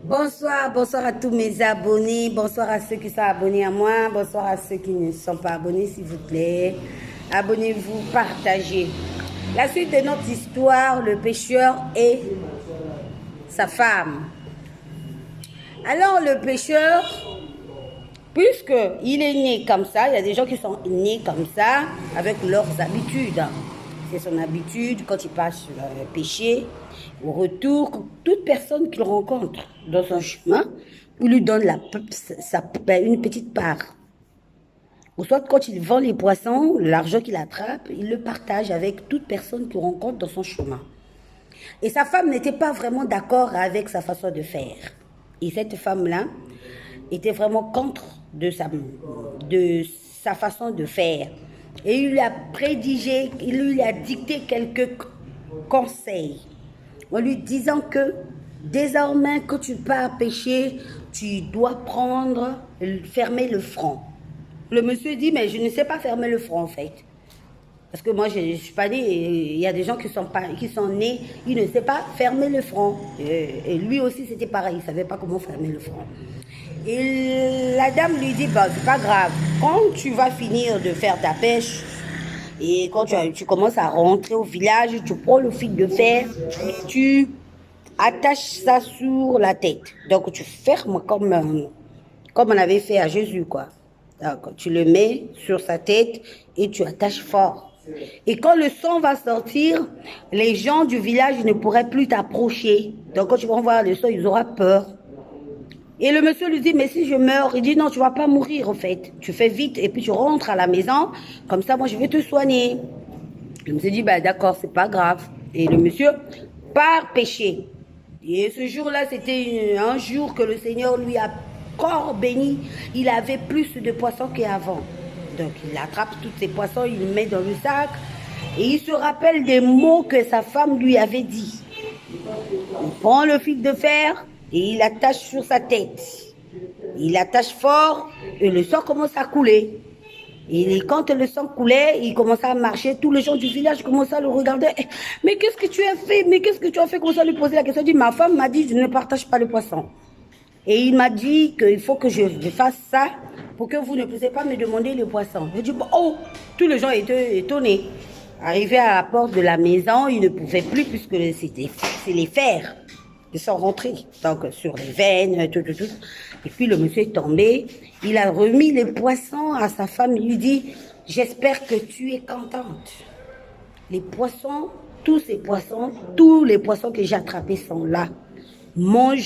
Bonsoir, bonsoir à tous mes abonnés, bonsoir à ceux qui sont abonnés à moi, bonsoir à ceux qui ne sont pas abonnés, s'il vous plaît. Abonnez-vous, partagez. La suite de notre histoire, le pécheur et sa femme. Alors le pécheur, puisqu'il est né comme ça, il y a des gens qui sont nés comme ça, avec leurs habitudes. C'est son habitude, quand il passe sur le péché, au retour, toute personne qu'il rencontre dans son chemin, il lui donne une petite part. Ou soit quand il vend les poissons, l'argent qu'il attrape, il le partage avec toute personne qu'il rencontre dans son chemin. Et sa femme n'était pas vraiment d'accord avec sa façon de faire. Et cette femme-là était vraiment contre de sa façon de faire. Et il lui a prédigé, il lui a dicté quelques conseils en lui disant que désormais quand tu pars pêcher, tu dois fermer le front. Le monsieur dit, mais je ne sais pas fermer le front en fait. Parce que moi, je ne suis pas née, il y a des gens qui sont nés, ils ne savent pas fermer le front. Et lui aussi, c'était pareil, il ne savait pas comment fermer le front. Et la dame lui dit, bah, c'est pas grave, quand tu vas finir de faire ta pêche, et quand tu commences à rentrer au village, tu prends le fil de fer, tu attaches ça sur la tête. Donc, tu fermes comme on avait fait à Jésus, quoi. Donc, tu le mets sur sa tête et tu attaches fort. Et quand le sang va sortir, les gens du village ne pourraient plus t'approcher. Donc, quand tu vas voir le sang, ils auront peur. Et le monsieur lui dit, mais si je meurs, il dit, non, tu vas pas mourir, en fait. Tu fais vite et puis tu rentres à la maison. Comme ça, moi, je vais te soigner. Le monsieur dit, bah, d'accord, c'est pas grave. Et le monsieur part pêcher. Et ce jour-là, c'était un jour que le Seigneur lui a encore béni. Il avait plus de poissons qu'avant. Donc, il attrape tous ces poissons, il les met dans le sac. Et il se rappelle des mots que sa femme lui avait dit. Il prend le fil de fer et il l'attache sur sa tête. Il l'attache fort et le sang commence à couler. Et quand le sang coulait, il commençait à marcher. Tous les gens du village commençaient à le regarder. Mais qu'est-ce que tu as fait? Mais qu'est-ce que tu as fait? Commençaient à lui poser la question. Il dit, ma femme m'a dit, je ne partage pas le poisson. Et il m'a dit qu'il faut que je fasse ça pour que vous ne puissiez pas me demander le poisson. Je dis, bon, oh, tous les gens étaient étonnés. Arrivé à la porte de la maison, ils ne pouvaient plus puisque c'est les fers qui sont rentrés. Donc, sur les veines, tout. Et puis, le monsieur est tombé. Il a remis les poissons à sa femme. Il lui dit, j'espère que tu es contente. Les poissons, tous les poissons que j'ai attrapés sont là. Mange